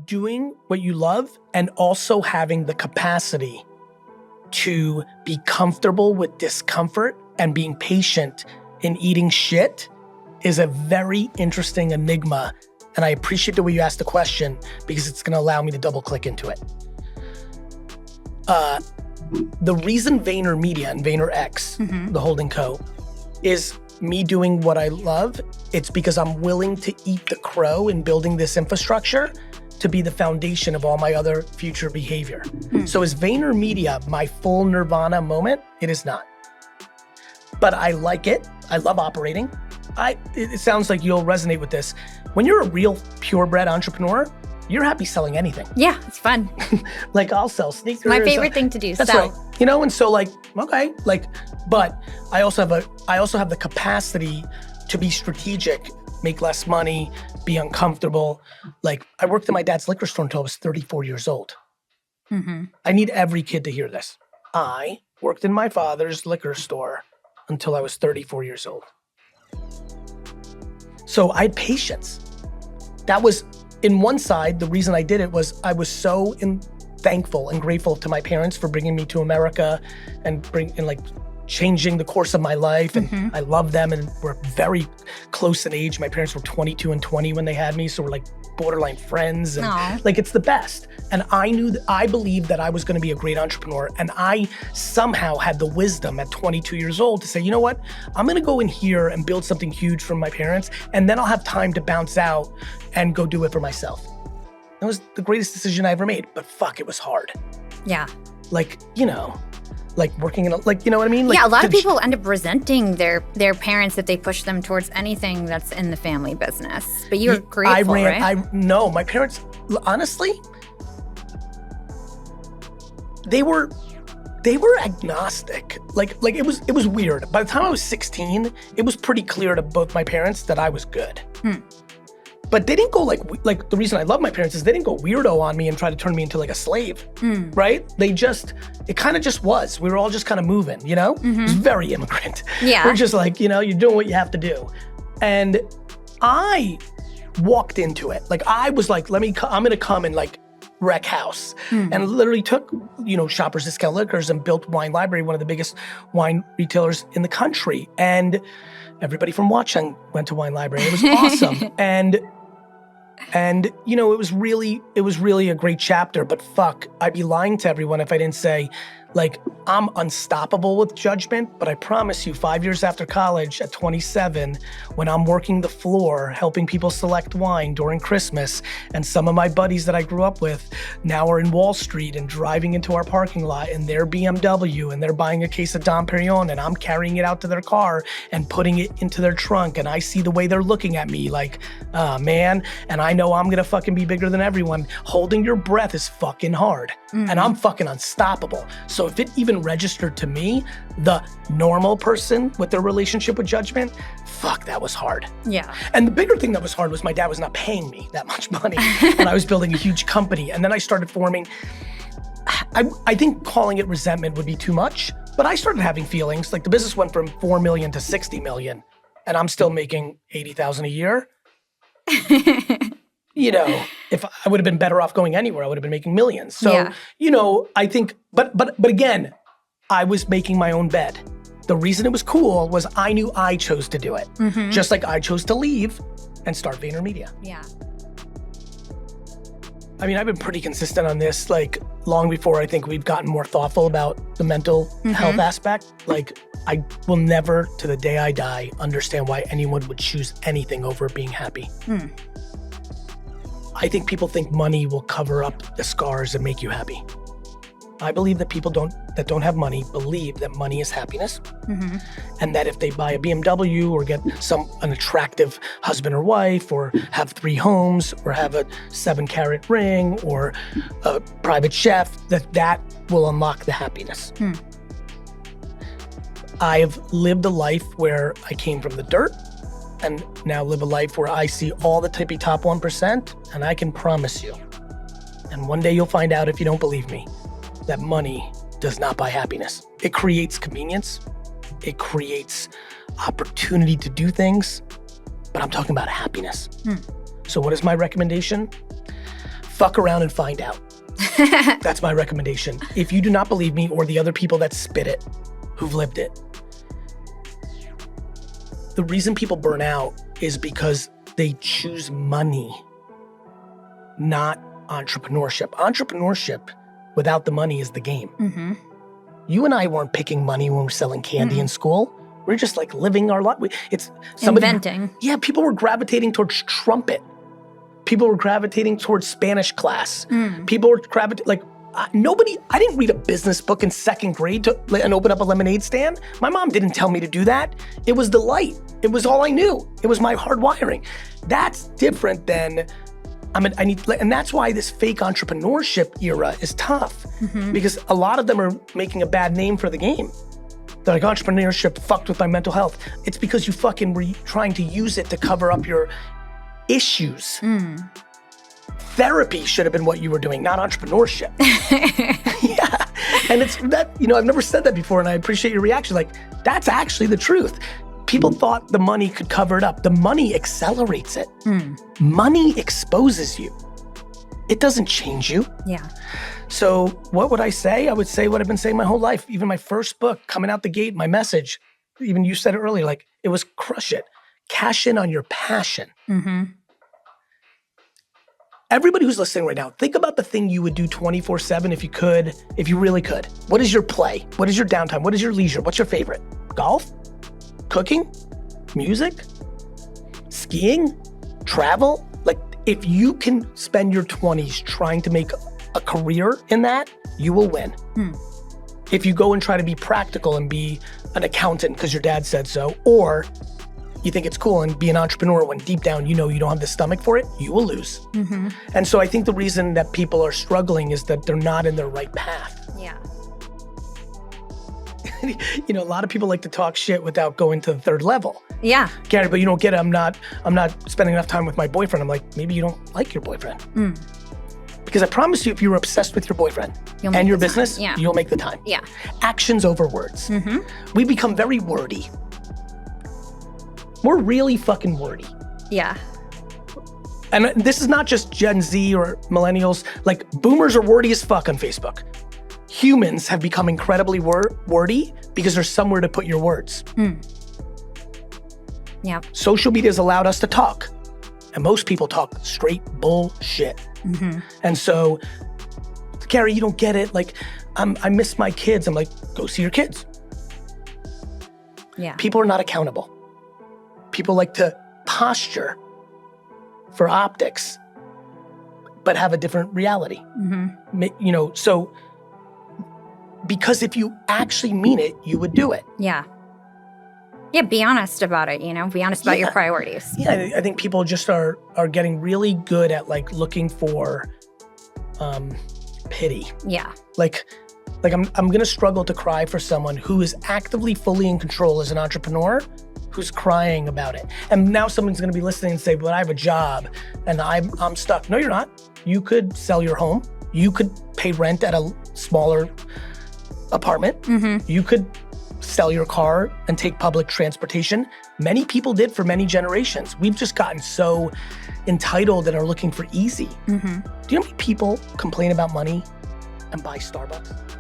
doing what you love and also having the capacity to be comfortable with discomfort and being patient in eating shit is a very interesting enigma. And I appreciate the way you asked the question because it's gonna allow me to double click into it. The reason VaynerMedia and VaynerX, the holding co, is me doing what I love, it's because I'm willing to eat the crow in building this infrastructure to be the foundation of all my other future behavior. So is VaynerMedia my full nirvana moment? It is not. But I like it. I love operating. It sounds like you'll resonate with this. When you're a real purebred entrepreneur, you're happy selling anything. Yeah, it's fun. Like I'll sell sneakers. It's my favorite thing to do, That's sell. right. You know, and so like, okay, like, but I also have the capacity to be strategic, make less money, be uncomfortable. Like I worked in my dad's liquor store until I was 34 years old. I need every kid to hear this. I worked in my father's liquor store until I was 34 years old. So I had patience. That was, in one side, the reason I did it was I was so thankful and grateful to my parents for bringing me to America and changing the course of my life. And I love them and we're very close in age. My parents were 22 and 20 when they had me. So we're like borderline friends and like it's the best. And I believed that I was gonna be a great entrepreneur. And I somehow had the wisdom at 22 years old to say, you know what? I'm gonna go in here and build something huge for my parents. And then I'll have time to bounce out and go do it for myself. It was the greatest decision I ever made, but fuck, it was hard. Yeah. Like, you know, like working in like, you know what I mean? Like, yeah, a lot of people end up resenting their parents if they push them towards anything that's in the family business. But you're grateful, right? No, my parents, honestly, they were agnostic. Like it was weird. By the time I was 16, it was pretty clear to both my parents that I was good. But they didn't go like the reason I love my parents is they didn't go weirdo on me and try to turn me into like a slave, right? It kind of just was. We were all just kind of moving, you know? It was very immigrant. Yeah. We're just like, you know, you're doing what you have to do. And I walked into it. Like I was like, I'm gonna come and like wreck house. And literally took, you know, Shoppers Discount Liquors and built Wine Library, one of the biggest wine retailers in the country. And everybody from Watchung went to Wine Library. It was awesome. And you know, it was really a great chapter, but fuck, I'd be lying to everyone if I didn't say, like, I'm unstoppable with judgment, but I promise you 5 years after college at 27, when I'm working the floor, helping people select wine during Christmas, and some of my buddies that I grew up with now are in Wall Street and driving into our parking lot in their BMW and they're buying a case of Dom Perignon and I'm carrying it out to their car and putting it into their trunk and I see the way they're looking at me like, man, and I know I'm gonna fucking be bigger than everyone. Holding your breath is fucking hard and I'm fucking unstoppable. So if it even registered to me, the normal person with their relationship with judgment, fuck, that was hard. Yeah. And the bigger thing that was hard was my dad was not paying me that much money and I was building a huge company. And then I started forming, I think calling it resentment would be too much, but I started having feelings. Like the business went from 4 million to 60 million and I'm still making 80,000 a year. You know, if I would have been better off going anywhere, I would have been making millions. So, you know, I think, but again, I was making my own bed. The reason it was cool was I knew I chose to do it. Just like I chose to leave and start VaynerMedia. Yeah. I mean, I've been pretty consistent on this, like long before I think we've gotten more thoughtful about the mental health aspect. Like I will never, to the day I die, understand why anyone would choose anything over being happy. I think people think money will cover up the scars and make you happy. I believe that people that don't have money believe that money is happiness, and that if they buy a BMW or get an attractive husband or wife, or have 3 homes, or have a 7-carat ring, or a private chef, that will unlock the happiness. I've lived a life where I came from the dirt, and now live a life where I see all the tippy top 1%, and I can promise you, and one day you'll find out if you don't believe me, that money does not buy happiness. It creates convenience, it creates opportunity to do things, but I'm talking about happiness. So what is my recommendation? fuck around and find out. That's my recommendation. If you do not believe me or the other people that spit it, who've lived it, the reason people burn out is because they choose money, not entrepreneurship. Entrepreneurship without the money is the game. Mm-hmm. You and I weren't picking money when we were selling candy in school. We're just like living our life. It's somebody, inventing. Yeah, people were gravitating towards trumpet. People were gravitating towards Spanish class. People were gravitating, like, I didn't read a business book in second grade and open up a lemonade stand. My mom didn't tell me to do that. It was delight. It was all I knew. It was my hard wiring. That's different than, and that's why this fake entrepreneurship era is tough, because a lot of them are making a bad name for the game. They're like, entrepreneurship fucked with my mental health. It's because you fucking were trying to use it to cover up your issues. Therapy should have been what you were doing, not entrepreneurship. Yeah, and it's that, I've never said that before, and I appreciate your reaction. Like, that's actually the truth. People thought the money could cover it up. The money accelerates it. Money exposes you. It doesn't change you. Yeah. So what would I say? I would say what I've been saying my whole life. Even my first book, coming out the gate, my message, even you said it earlier, like, it was crush it. Cash in on your passion. Everybody who's listening right now, think about the thing you would do 24/7 if you really could. What is your play? What is your downtime? What is your leisure? What's your favorite? Golf? Cooking? Music? Skiing? Travel? Like, if you can spend your 20s trying to make a career in that, you will win. If you go and try to be practical and be an accountant because your dad said so, or you think it's cool and be an entrepreneur when deep down you know you don't have the stomach for it, you will lose. And so I think the reason that people are struggling is that they're not in their right path. Yeah. A lot of people like to talk shit without going to the third level. Yeah. Gary, but you don't get it. I'm not spending enough time with my boyfriend. I'm like, maybe you don't like your boyfriend. Because I promise you, if you were obsessed with your boyfriend and your business, you'll make the time. Yeah. Actions over words. We become very wordy. We're really fucking wordy. Yeah. And this is not just Gen Z or millennials. Like, boomers are wordy as fuck on Facebook. Humans have become incredibly wordy because there's somewhere to put your words. Yeah. Social media has allowed us to talk. And most people talk straight bullshit. And so, Gary, you don't get it. Like, I miss my kids. I'm like, go see your kids. Yeah. People are not accountable. People like to posture for optics, but have a different reality. So, because if you actually mean it, you would do it. Yeah. Yeah, be honest about it, be honest about your priorities. Yeah, I think people just are getting really good at, like, looking for pity. Yeah. Like I'm gonna struggle to cry for someone who is actively fully in control as an entrepreneur, who's crying about it. And now someone's gonna be listening and say, but I have a job and I'm stuck. No, you're not. You could sell your home. You could pay rent at a smaller apartment. You could sell your car and take public transportation. Many people did for many generations. We've just gotten so entitled and are looking for easy. Do you know how many people complain about money and buy Starbucks?